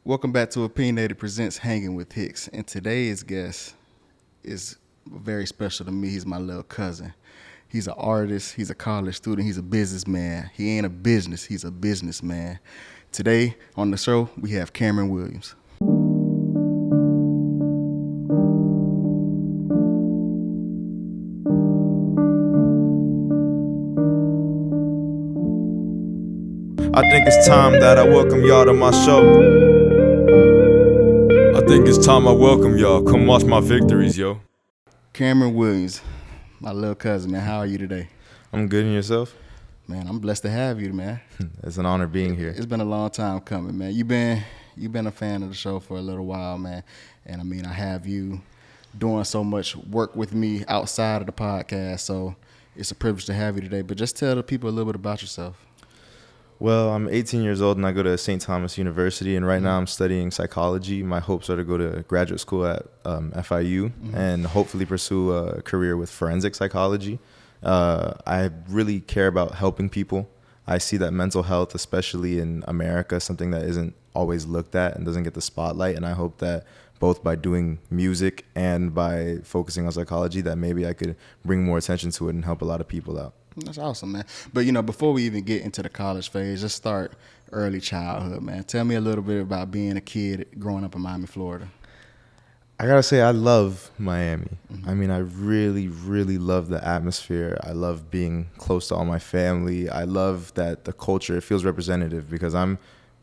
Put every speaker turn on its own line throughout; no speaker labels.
Welcome back to Opinionated Presents Hanging with Hicks. And today's guest is very special to me. He's my little cousin. He's an artist. He's a college student. He's a businessman. He ain't a business. He's a businessman. Today on the show, we have Cameron Williams.
I think it's time that I welcome y'all to my show. I think it's time I welcome y'all. Come watch my victories, yo.
Cameron Williams, my little cousin, man. How are you today?
I'm good, and yourself?
Man, I'm blessed to have you, man.
It's an honor being here.
It's been a long time coming, man. You've been a fan of the show for a little while, man. And I mean, I have you doing so much work with me outside of the podcast, so it's a privilege to have you today. But just tell the people a little bit about yourself.
Well, I'm 18 years old and I go to St. Thomas University, and right now I'm studying psychology. My hopes are to go to graduate school at FIU and hopefully pursue a career with forensic psychology. I really care about helping people. I see that mental health, especially in America, is something that isn't always looked at and doesn't get the spotlight. And I hope that both by doing music and by focusing on psychology, that maybe I could bring more attention to it and help a lot of people out.
That's awesome, man. But, before we even get into the college phase, just start early childhood, man. Tell me a little bit about being a kid growing up in Miami, Florida.
I got to say, I love Miami. I mean, I really, really love the atmosphere. I love being close to all my family. I love that the culture, it feels representative because I'm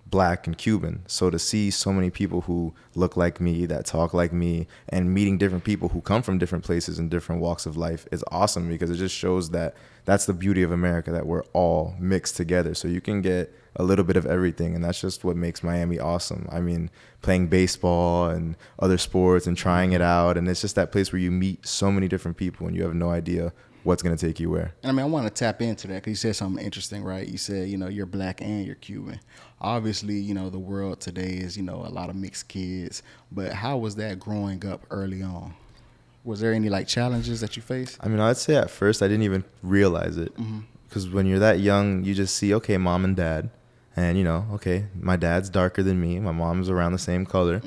Black and Cuban. So to see so many people who look like me, that talk like me, and meeting different people who come from different places and different walks of life is awesome, because it just shows that that's the beauty of America, that we're all mixed together. So you can get a little bit of everything, and that's just what makes Miami awesome. I mean, playing baseball and other sports and trying it out, and it's just that place where you meet so many different people and you have no idea what's going to take you where.
And I mean, I want to tap into that because you said something interesting, right? You said, you're Black and you're Cuban. Obviously, the world today is, a lot of mixed kids. But how was that growing up early on? Was there any challenges that you faced?
I mean, I'd say at first I didn't even realize it, because when you're that young, you just see, okay, mom and dad, and okay, my dad's darker than me, my mom's around the same color.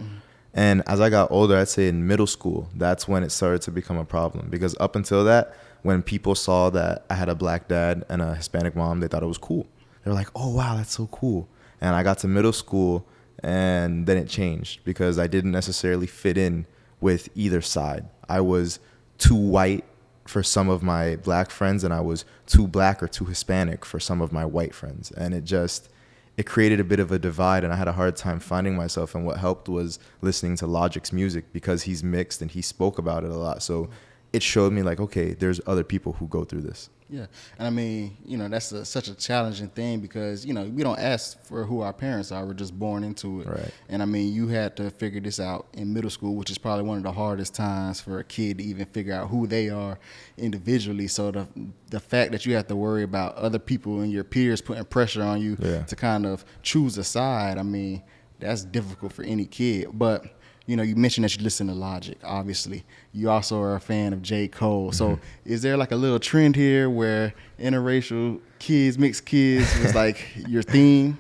And as I got older, I'd say in middle school, that's when it started to become a problem, because up until that, when people saw that I had a Black dad and a Hispanic mom, they thought it was cool. They were like, oh, wow, that's so cool. And I got to middle school, and then it changed because I didn't necessarily fit in with either side. I was too white for some of my Black friends, and I was too Black or too Hispanic for some of my white friends. And it created a bit of a divide, and I had a hard time finding myself. And what helped was listening to Logic's music, because he's mixed and he spoke about it a lot. So it showed me okay, there's other people who go through this.
Yeah. And I mean, that's such a challenging thing because, we don't ask for who our parents are. We're just born into it.
Right.
And I mean, you had to figure this out in middle school, which is probably one of the hardest times for a kid to even figure out who they are individually. So the fact that you have to worry about other people and your peers putting pressure on you to kind of choose a side, I mean, that's difficult for any kid. But you mentioned that you listen to Logic, obviously. You also are a fan of J. Cole. So is there a little trend here where interracial kids, mixed kids was your theme?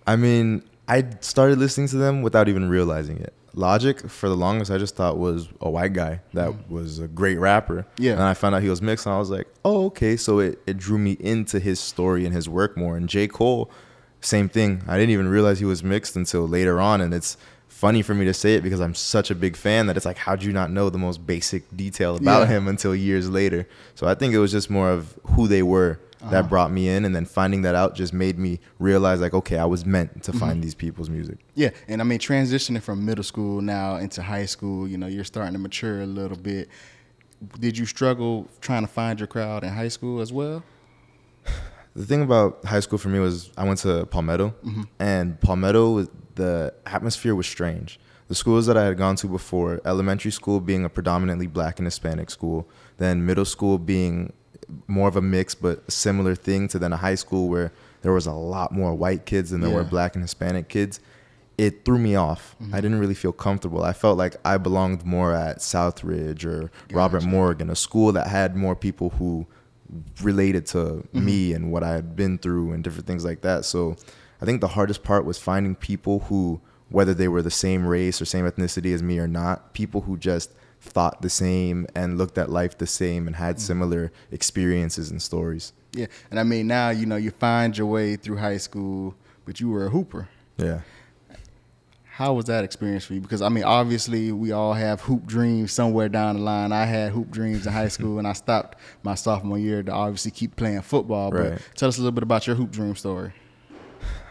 I
mean, I started listening to them without even realizing it. Logic, for the longest, I just thought was a white guy that was a great rapper. Yeah. And I found out he was mixed, and I was like, oh, okay. So it drew me into his story and his work more. And J. Cole, same thing. I didn't even realize he was mixed until later on, and it's funny for me to say it because I'm such a big fan that it's how'd you not know the most basic detail about him until years later? So I think it was just more of who they were that brought me in, and then finding that out just made me realize okay, I was meant to find these people's music.
Yeah. And I mean, transitioning from middle school now into high school, you're starting to mature a little bit. Did you struggle trying to find your crowd in high school as well?
The thing about high school for me was I went to Palmetto, and Palmetto, the atmosphere was strange. The schools that I had gone to before, elementary school being a predominantly Black and Hispanic school, then middle school being more of a mix but a similar thing, to then a high school where there was a lot more white kids than there were Black and Hispanic kids, it threw me off. I didn't really feel comfortable. I felt like I belonged more at Southridge or Robert Morgan, a school that had more people who related to me and what I had been through and different things like that. So I think the hardest part was finding people who whether they were the same race or same ethnicity as me or not, people who just thought the same and looked at life the same and had similar experiences and stories.
Yeah, and I mean, now, you know, you find your way through high school, but you were a hooper.
Yeah.
How was that experience for you? Because, I mean, obviously, we all have hoop dreams somewhere down the line. I had hoop dreams in high school, and I stopped my sophomore year to obviously keep playing football. But
Right.
tell us a little bit about your hoop dream story.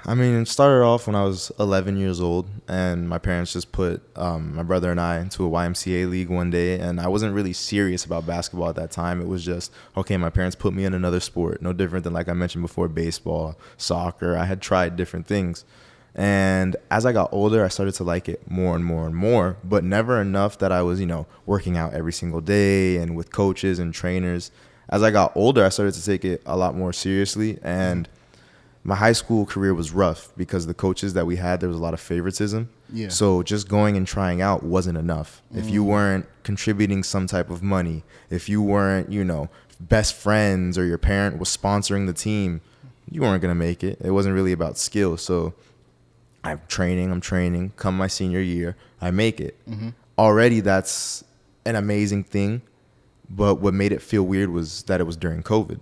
I mean, it started off when I was 11 years old, and my parents just put my brother and I into a YMCA league one day, and I wasn't really serious about basketball at that time. It was just, okay, my parents put me in another sport, no different than, like I mentioned before, baseball, soccer. I had tried different things. And as I got older, I started to like it more and more and more, but never enough that I was, you know, working out every single day and with coaches and trainers. As I got older, I started to take it a lot more seriously, and my high school career was rough because the coaches that we had, there was a lot of favoritism.
Yeah.
So just going and trying out wasn't enough. If you weren't contributing some type of money, if you weren't, you know, best friends or your parent was sponsoring the team, you weren't going to make it. It wasn't really about skill. So I'm training. Come my senior year, I make it. Already that's an amazing thing. But what made it feel weird was that it was during COVID.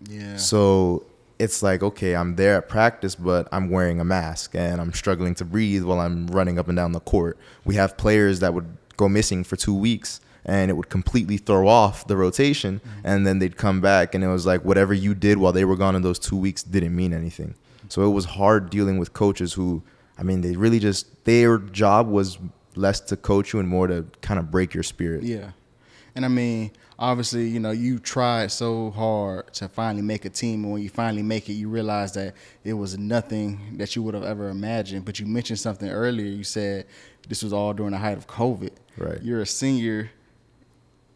Yeah.
So it's like, okay, I'm there at practice, but I'm wearing a mask and I'm struggling to breathe while I'm running up and down the court. We have players that would go missing for 2 weeks and it would completely throw off the rotation, and then they'd come back and it was like whatever you did while they were gone in those 2 weeks didn't mean anything. So it was hard dealing with coaches who, I mean, they really just, their job was less to coach you and more to kind of break your spirit.
Yeah. And I mean, obviously, you know, you tried so hard to finally make a team, and when you finally make it, you realize that it was nothing that you would have ever imagined. But you mentioned something earlier. You said this was all during the height of COVID.
Right.
You're a senior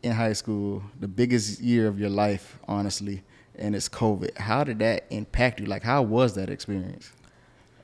in high school, the biggest year of your life, honestly, and it's COVID. How did that impact you? Like, how was that experience?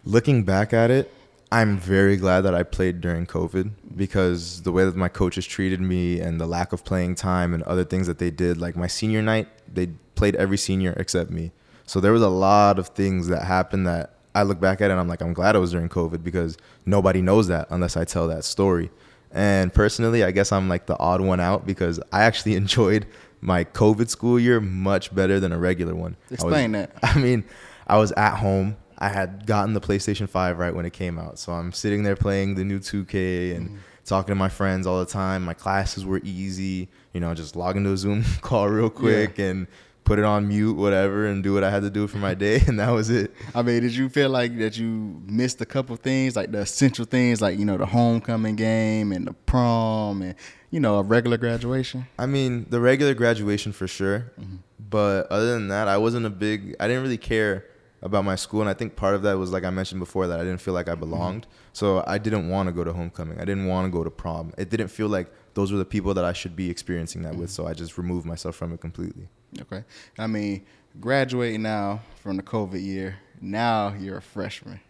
Looking back at it, I'm very glad that I played during COVID, because the way that my coaches treated me and the lack of playing time and other things that they did, like my senior night, they played every senior except me. So there was a lot of things that happened that I look back at it and I'm like, I'm glad it was during COVID, because nobody knows that unless I tell that story. And personally, I guess I'm like the odd one out, because I actually enjoyed my COVID school year much better than a regular one.
Explain that.
I mean, I was at home. I had gotten the PlayStation 5 right when it came out. So I'm sitting there playing the new 2K and talking to my friends all the time. My classes were easy, you know, just log into a Zoom call real quick and put it on mute, whatever, and do what I had to do for my day. And that was it.
I mean, did you feel like that you missed a couple things, like the essential things, like, you know, the homecoming game and the prom and, you know, a regular graduation?
I mean, the regular graduation for sure. But other than that, I didn't really care about my school. And I think part of that was, like I mentioned before, that I didn't feel like I belonged. So I didn't want to go to homecoming. I didn't want to go to prom. It didn't feel like those were the people that I should be experiencing that with. So I just removed myself from it completely.
Okay. I mean, graduating now from the COVID year, now you're a freshman,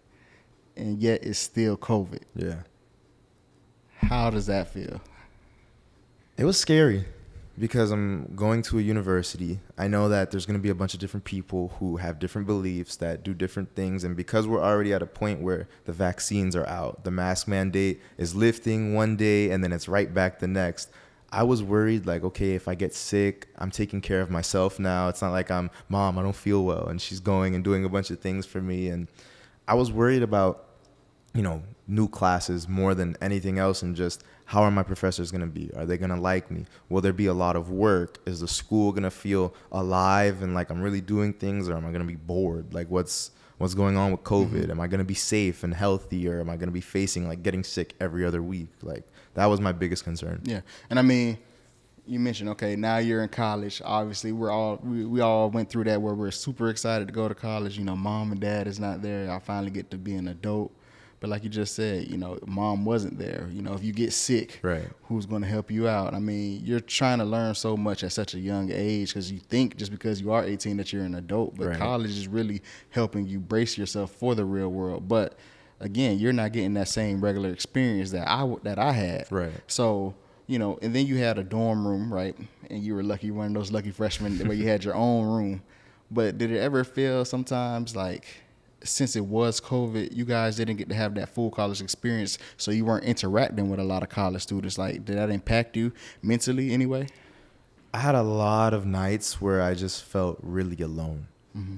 and yet it's still COVID.
Yeah.
How does that feel?
It was scary, because I'm going to a university. I know that there's going to be a bunch of different people who have different beliefs, that do different things. And because we're already at a point where the vaccines are out, the mask mandate is lifting one day and then it's right back the next, I was worried, like, okay, if I get sick, I'm taking care of myself now. It's not like Mom, I don't feel well, and she's going and doing a bunch of things for me. And I was worried about, you know, new classes more than anything else, and just how are my professors going to be? Are they going to like me? Will there be a lot of work? Is the school going to feel alive and like I'm really doing things, or am I going to be bored? Like, what's going on with COVID? Am I going to be safe and healthy, or am I going to be facing like getting sick every other week? Like, that was my biggest concern.
Yeah. And I mean, you mentioned, okay, now you're in college. Obviously, we all went through that, where we're super excited to go to college. You know, mom and dad is not there. I finally get to be an adult. But like you just said, you know, mom wasn't there. You know, if you get sick,
Right.
who's going to help you out? I mean, you're trying to learn so much at such a young age, because you think just because you are 18 that you're an adult. But
Right.
college is really helping you brace yourself for the real world. But again, you're not getting that same regular experience that I had.
Right.
So, you know, and then you had a dorm room, right? And you were lucky, one of those lucky freshmen where you had your own room. But did it ever feel sometimes like since it was COVID, you guys didn't get to have that full college experience, so you weren't interacting with a lot of college students. Like, did that impact you mentally anyway?
I had a lot of nights where I just felt really alone.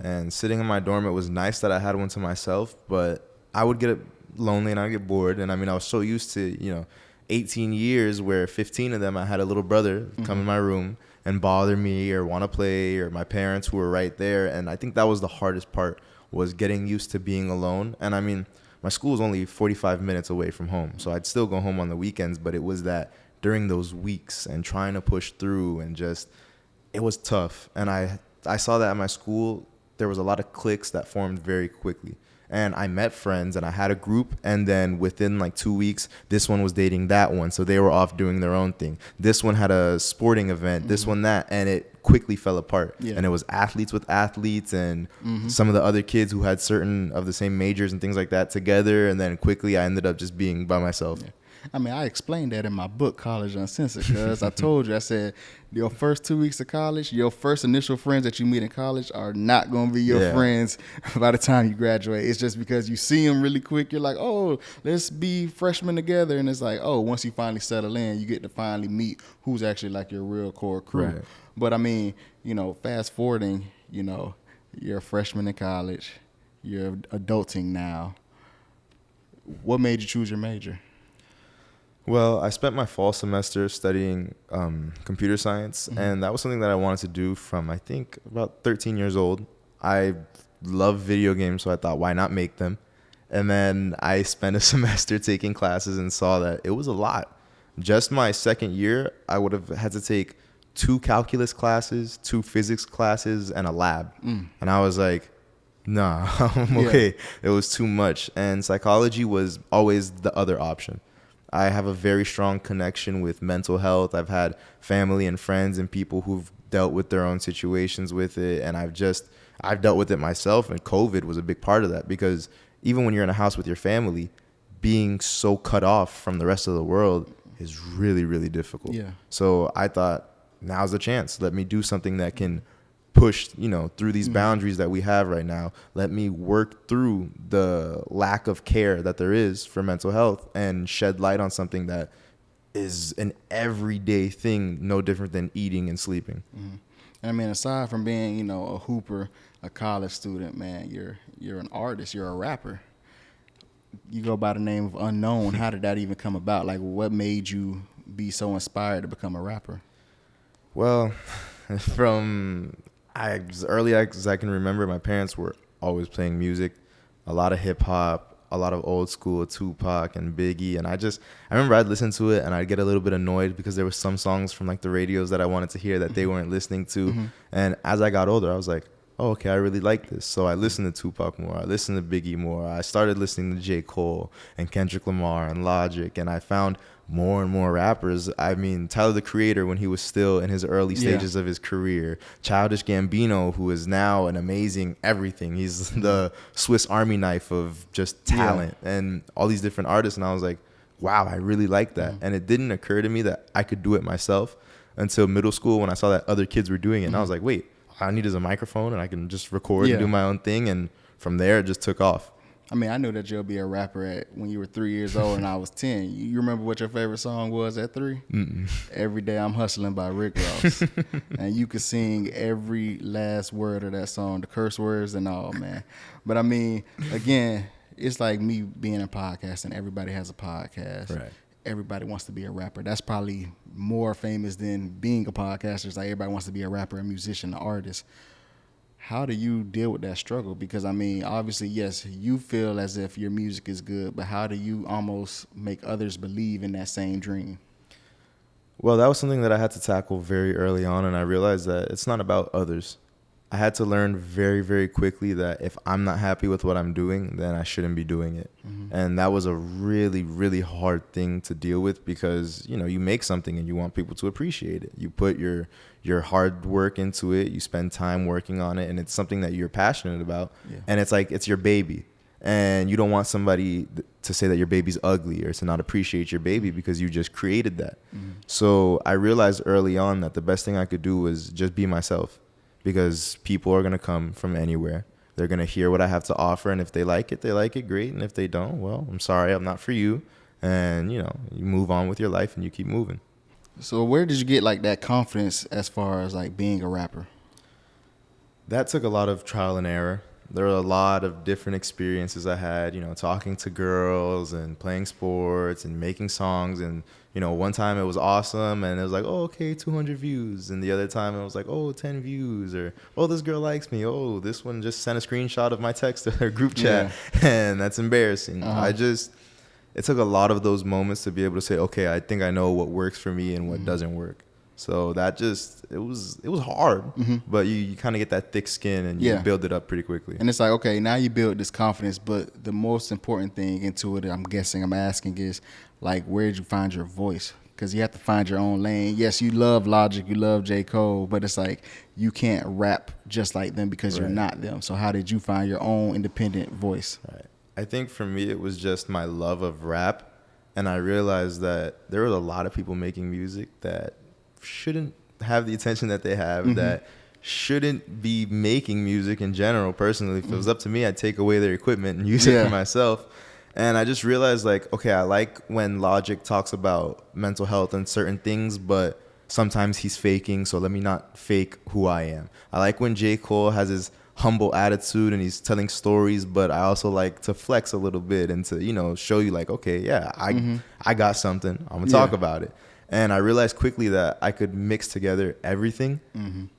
And sitting in my dorm, it was nice that I had one to myself, but I would get lonely and I'd get bored. And I mean, I was so used to, 18 years where 15 of them, I had a little brother come in my room and bother me or want to play, or my parents who were right there. And I think that was the hardest part, was getting used to being alone. And I mean, my school was only 45 minutes away from home, so I'd still go home on the weekends, but it was that during those weeks and trying to push through, and just, it was tough. And I saw that at my school, there was a lot of cliques that formed very quickly. And I met friends and I had a group, and then within like 2 weeks, this one was dating that one, so they were off doing their own thing. This one had a sporting event, this one that, and it quickly fell apart.
Yeah.
And it was athletes with athletes, and some of the other kids who had certain of the same majors and things like that together, and then quickly I ended up just being by myself.
Yeah. I mean, I explained that in my book, College Uncensored, because I told you, I said, your first 2 weeks of college, your first initial friends that you meet in college are not going to be your friends by the time you graduate. It's just because you see them really quick. You're like, oh, let's be freshmen together. And it's like, oh, once you finally settle in, you get to finally meet who's actually like your real core crew.
Right.
But I mean, fast forwarding, you're a freshman in college, you're adulting now. What made you choose your major?
Well, I spent my fall semester studying computer science, and that was something that I wanted to do from, I think, about 13 years old. I love video games, so I thought, why not make them? And then I spent a semester taking classes and saw that it was a lot. Just my second year, I would have had to take 2 calculus classes, 2 physics classes, and a lab. And I was like, nah, I'm okay. It was too much. And psychology was always the other option. I have a very strong connection with mental health. I've had family and friends and people who've dealt with their own situations with it. And I've dealt with it myself. And COVID was a big part of that, because even when you're in a house with your family, being so cut off from the rest of the world is really, really difficult.
Yeah.
So I thought, now's the chance. Let me do something that can push, through these boundaries that we have right now. Let me work through the lack of care that there is for mental health and shed light on something that is an everyday thing, no different than eating and sleeping.
And I mean, aside from being, a hooper, a college student, man, you're an artist, you're a rapper. You go by the name of Unknown. How did that even come about? Like, what made you be so inspired to become a rapper?
Well, from as early as I can remember, my parents were always playing music, a lot of hip hop, a lot of old school Tupac and Biggie. And I remember I'd listen to it and I'd get a little bit annoyed because there were some songs from like the radios that I wanted to hear that they weren't listening to. And as I got older, I was like, oh, okay, I really like this. So I listened to Tupac more. I listened to Biggie more. I started listening to J. Cole and Kendrick Lamar and Logic. And I found more and more rappers. I mean, Tyler, the Creator, when he was still in his early stages of his career. Childish Gambino, who is now an amazing everything. He's the Swiss Army knife of just talent and all these different artists. And I was like, wow, I really like that. And it didn't occur to me that I could do it myself until middle school when I saw that other kids were doing it. And I was like, wait, all I need is a microphone and I can just record and do my own thing. And from there, it just took off.
I mean, I knew that you'll be a rapper when you were 3 years old and I was 10. You remember what your favorite song was at 3? Every Day I'm Hustling by Rick Ross. And you could sing every last word of that song, the curse words and all, man. But I mean, again, it's like me being a podcast and everybody has a podcast.
Right.
Everybody wants to be a rapper. That's probably more famous than being a podcaster. It's like everybody wants to be a rapper, a musician, an artist. How do you deal with that struggle? Because, I mean, obviously, yes, you feel as if your music is good, but how do you almost make others believe in that same dream?
Well, that was something that I had to tackle very early on, and I realized that it's not about others. I had to learn very, very quickly that if I'm not happy with what I'm doing, then I shouldn't be doing it. And that was a really, really hard thing to deal with because, you make something and you want people to appreciate it. You put your hard work into it. You spend time working on it, and it's something that you're passionate about. Yeah. And it's like it's your baby. And you don't want somebody to say that your baby's ugly or to not appreciate your baby because you just created that. So I realized early on that the best thing I could do was just be myself. Because people are going to come from anywhere. They're going to hear what I have to offer. And if they like it, great. And if they don't, well, I'm sorry, I'm not for you. And, you move on with your life and you keep moving.
So where did you get like that confidence as far as like being a rapper?
That took a lot of trial and error. There were a lot of different experiences I had, talking to girls and playing sports and making songs. And, one time it was awesome and it was like, oh, okay, 200 views. And the other time it was like, oh, 10 views. Or, oh, this girl likes me. Oh, this one just sent a screenshot of my text to her group chat. Yeah. And that's embarrassing. It took a lot of those moments to be able to say, okay, I think I know what works for me and what doesn't work. So that it was hard, but you kind of get that thick skin and you build it up pretty quickly.
And it's like, okay, now you build this confidence, but the most important thing into it, I'm asking is like, where did you find your voice? Because you have to find your own lane. Yes, you love Logic, you love J. Cole, but it's like you can't rap just like them because you're not them. So how did you find your own independent voice?
Right. I think for me, it was just my love of rap. And I realized that there was a lot of people making music that shouldn't have the attention that they have, that shouldn't be making music in general. Personally, if it was up to me, I'd take away their equipment and use it for myself. And I just realized, like, okay, I like when Logic talks about mental health and certain things, but sometimes he's faking, so let me not fake who I am. I like when J. Cole has his humble attitude and he's telling stories, but I also like to flex a little bit and to, show you like, okay, yeah, I got something. I'm going to talk about it. And I realized quickly that I could mix together everything.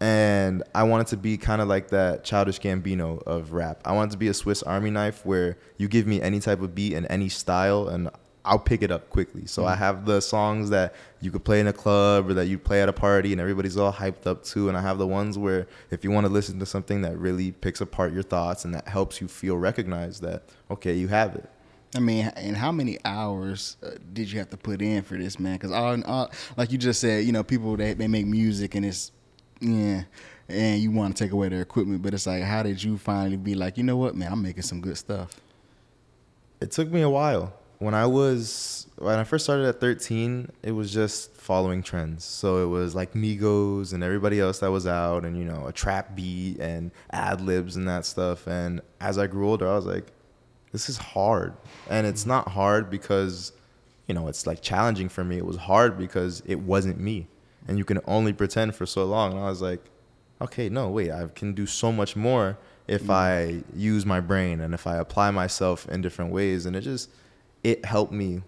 And I wanted to be kind of like that Childish Gambino of rap. I wanted to be a Swiss Army knife where you give me any type of beat and any style and I'll pick it up quickly. So I have the songs that you could play in a club or that you play at a party and everybody's all hyped up to. And I have the ones where if you want to listen to something that really picks apart your thoughts and that helps you feel recognized, that, okay, you have it.
I mean, and how many hours did you have to put in for this, man? Because all, like you just said, people they make music and it's, and you want to take away their equipment, but it's like, how did you finally be like, you know what, man, I'm making some good stuff?
It took me a while. When I first started at 13, it was just following trends. So it was like Migos and everybody else that was out and, a trap beat and ad libs and that stuff. And as I grew older, I was like, this is hard. And it's not hard because, it's like challenging for me. It was hard because it wasn't me. And you can only pretend for so long. And I was like, okay, no, wait, I can do so much more if I use my brain and if I apply myself in different ways. And it helped me,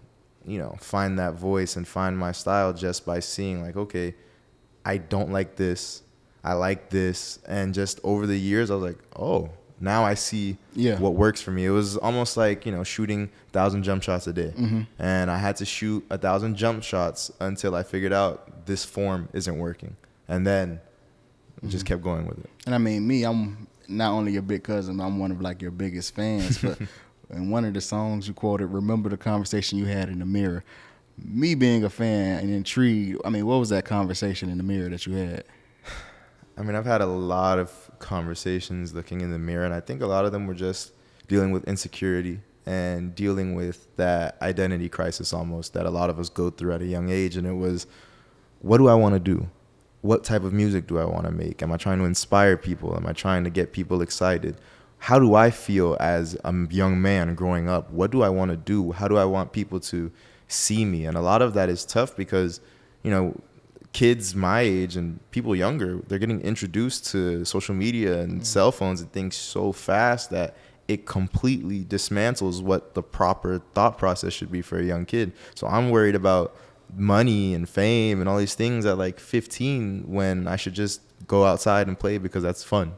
find that voice and find my style just by seeing like, okay, I don't like this. I like this. And just over the years, I was like, oh, now I see what works for me. It was almost like, shooting 1,000 jump shots a day. And I had to shoot 1,000 jump shots until I figured out this form isn't working. And then just kept going with it.
And I mean, me, I'm not only your big cousin, I'm one of like your biggest fans. But in one of the songs you quoted, remember the conversation you had in the mirror. Me being a fan and intrigued, I mean, what was that conversation in the mirror that you had?
I mean, I've had a lot of conversations looking in the mirror, and I think a lot of them were just dealing with insecurity and dealing with that identity crisis almost that a lot of us go through at a young age. And it was, what do I want to do? What type of music do I want to make? Am I trying to inspire people? Am I trying to get people excited? How do I feel as a young man growing up? What do I want to do? How do I want people to see me? And a lot of that is tough because, kids my age and people younger, they're getting introduced to social media and cell phones and things so fast that it completely dismantles what the proper thought process should be for a young kid. So I'm worried about money and fame and all these things at like 15 when I should just go outside and play because that's fun.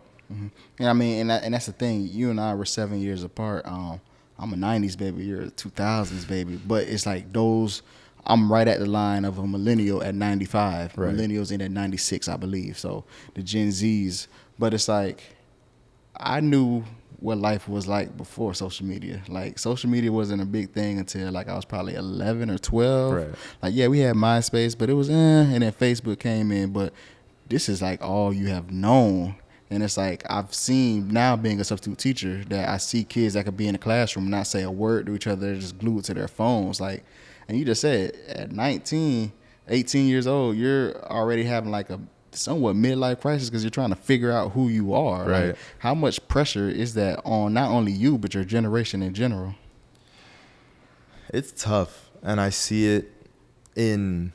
Yeah, I mean, and that's the thing. You and I were 7 years apart. I'm a 90s baby. You're a 2000s baby. But it's like those... I'm right at the line of a millennial at 95. Right. Millennials in at 96, I believe. So the Gen Zs. But it's like, I knew what life was like before social media. Like, social media wasn't a big thing until, like, I was probably 11 or 12. Right. Like, yeah, we had MySpace, but it was, and then Facebook came in. But this is, like, all you have known. And it's like, I've seen now being a substitute teacher that I see kids that could be in the classroom and not say a word to each other. They're just glued to their phones. Like, and you just said at 19, 18 years old, you're already having like a somewhat midlife crisis because you're trying to figure out who you are.
Right.
Like, how much pressure is that on not only you but your generation in general?
It's tough, and I see it in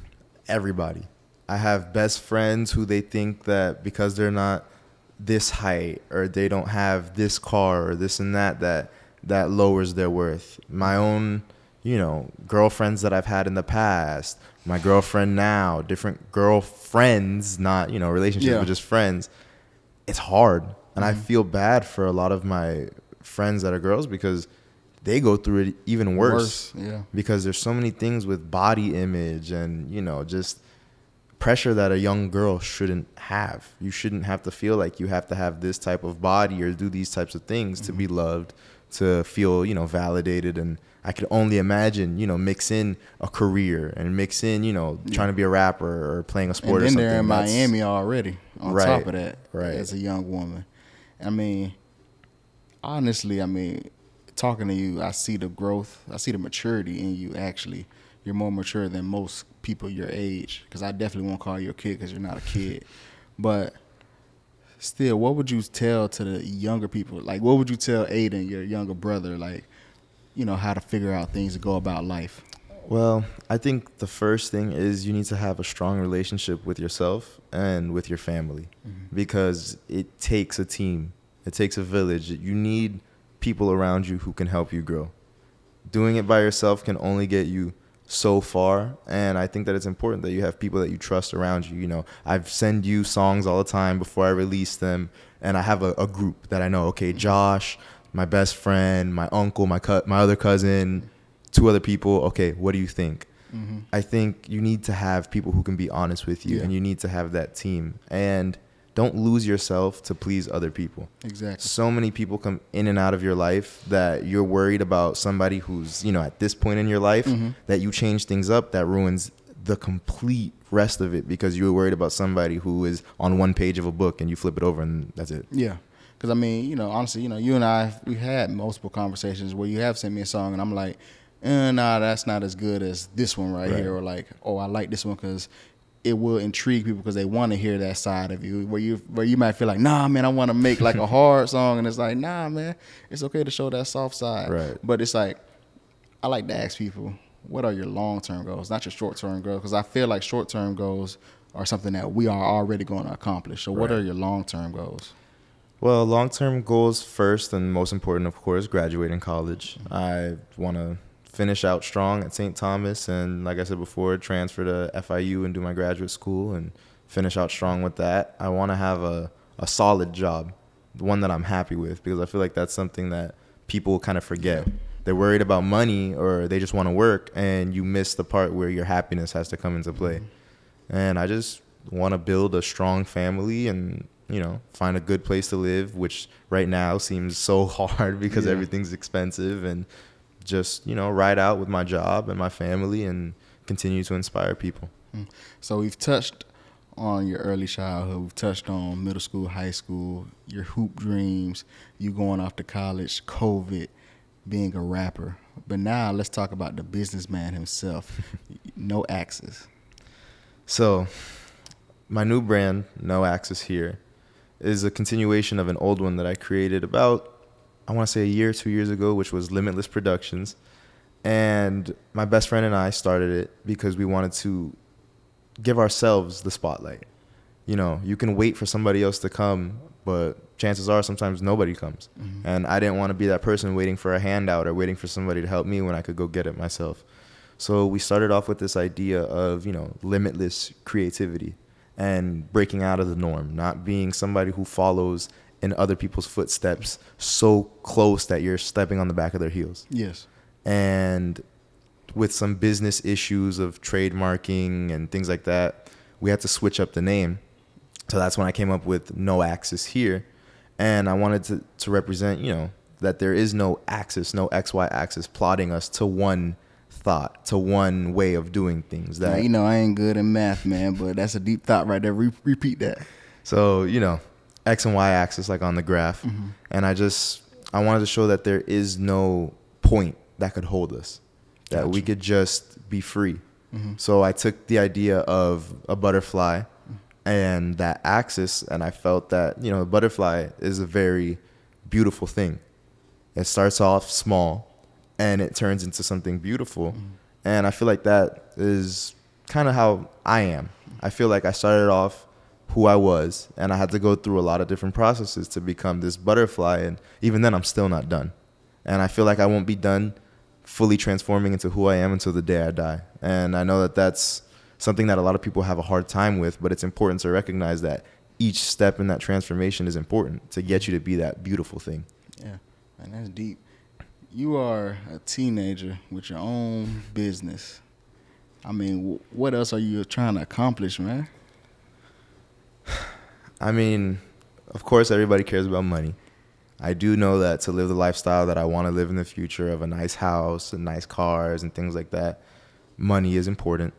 everybody. I have best friends who they think that because they're not this height or they don't have this car or this and that lowers their worth. My own, girlfriends that I've had in the past, my girlfriend now, different girlfriends, not, relationships, but just friends. It's hard. And I feel bad for a lot of my friends that are girls because they go through it even worse.
Yeah.
Because there's so many things with body image and, just pressure that a young girl shouldn't have. You shouldn't have to feel like you have to have this type of body or do these types of things to be loved, to feel, validated. And I could only imagine, mix in a career and mix in, trying to be a rapper or playing a sport or
and then
something.
they're in Miami already on top of that
as
a young woman. I mean, honestly, talking to you, I see the growth. I see the maturity in you, actually. You're more mature than most people your age, because I definitely won't call you a kid because you're not a kid. But still, what would you tell to the younger people? Like, what would you tell Aiden, your younger brother, like, how to figure out things to go about life?
Well, I think the first thing is you need to have a strong relationship with yourself and with your family, because it takes a team. It takes a village. You need people around you who can help you grow. Doing it by yourself can only get you so far, and I think that it's important that you have people that you trust around you. I've send you songs all the time before I release them, and I have a group that I know. Okay, Josh, my best friend, my uncle, my other cousin, 2 other people. Okay, what do you think? I think you need to have people who can be honest with you, and you need to have that team. And don't lose yourself to please other people.
Exactly.
So many people come in and out of your life that you're worried about somebody who's, at this point in your life, that you change things up, that ruins the complete rest of it because you were worried about somebody who is on one page of a book and you flip it over and that's it.
Yeah. Because, honestly, you and I, we had multiple conversations where you have sent me a song and I'm like, nah, that's not as good as this one right here. Or like, oh, I like this one because it will intrigue people because they want to hear that side of you, where you might feel like, nah, man, I want to make like a hard song, and it's like, nah, man, it's okay to show that soft side.
Right.
But it's like, I like to ask people, what are your long-term goals, not your short-term goals? Because I feel like short-term goals are something that we are already going to accomplish. So what are your long-term goals?
Well, long-term goals first and most important, of course, graduating college. I want to finish out strong at St. Thomas and, like I said before, transfer to FIU and do my graduate school and finish out strong with that. I want to have a solid job, one that I'm happy with, because I feel like that's something that people kind of forget. They're worried about money or they just want to work, and you miss the part where your happiness has to come into play. And I just want to build a strong family and, find a good place to live, which right now seems so hard because everything's expensive, and just, ride out with my job and my family and continue to inspire people.
So we've touched on your early childhood. We've touched on middle school, high school, your hoop dreams, you going off to college, COVID, being a rapper. But now let's talk about the businessman himself, No Axis.
So my new brand, No Axis here, is a continuation of an old one that I created about, I want to say, a year, 2 years ago, which was Limitless Productions. And my best friend and I started it because we wanted to give ourselves the spotlight. You can wait for somebody else to come, but chances are sometimes nobody comes. And I didn't want to be that person waiting for a handout or waiting for somebody to help me when I could go get it myself. So we started off with this idea of, limitless creativity and breaking out of the norm, not being somebody who follows in other people's footsteps so close that you're stepping on the back of their heels.
Yes.
And with some business issues of trademarking and things like that, we had to switch up the name. So that's when I came up with No Axis here. And I wanted to represent, that there is no axis, no XY axis plotting us to one thought, to one way of doing things. That
I ain't good in math, man, but that's a deep thought right there. Repeat that.
So, X and Y axis like on the graph. And I wanted to show that there is no point that could hold us, that we could just be free. So I took the idea of a butterfly, and that axis, and I felt that, you know, a butterfly is a very beautiful thing. It starts off small and it turns into something beautiful. And I feel like that is kind of how I am. I feel like I started off who I was, and I had to go through a lot of different processes to become this butterfly, and even then I'm still not done. And I feel like I won't be done fully transforming into who I am until the day I die. And I know that that's something that a lot of people have a hard time with, but it's important to recognize that each step in that transformation is important to get you to be that beautiful thing.
Yeah, man, that's deep. You are a teenager with your own business. I mean, what else are you trying to accomplish, man?
I mean, of course, everybody cares about money. I do know that to live the lifestyle that I want to live in the future, of a nice house and nice cars and things like that, money is important.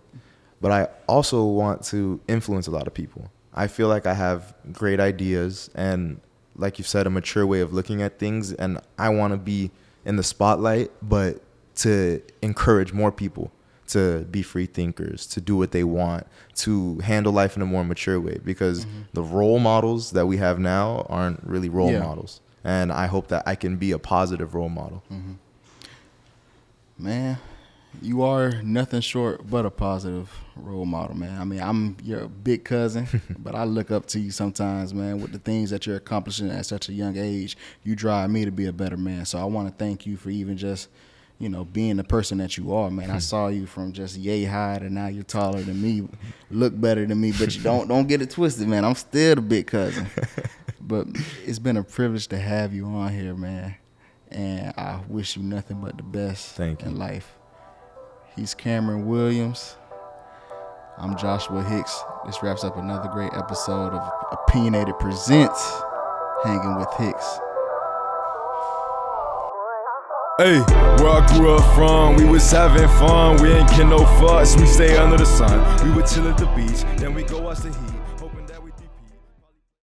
But I also want to influence a lot of people. I feel like I have great ideas and, like you've said, a mature way of looking at things. And I want to be in the spotlight, but to encourage more people to be free thinkers, to do what they want, to handle life in a more mature way. Because the role models that we have now aren't really role models. And I hope that I can be a positive role model.
Man, you are nothing short but a positive role model, man. I mean, I'm your big cousin, but I look up to you sometimes, man, with the things that you're accomplishing at such a young age. You drive me to be a better man. So I want to thank you for even just, you know, being the person that you are, man. I saw you from just yay high to now you're taller than me, look better than me, but you don't get it twisted, man. I'm still the big cousin. But it's been a privilege to have you on here, man. And I wish you nothing but the best in life. He's Cameron Williams. I'm Joshua Hicks. This wraps up another great episode of Opinionated Presents Hanging with Hicks.
Hey, where I grew up from, we was having fun. We ain't get no fuss, we stay under the sun. We would chill at the beach, then we go watch the heat, hoping that we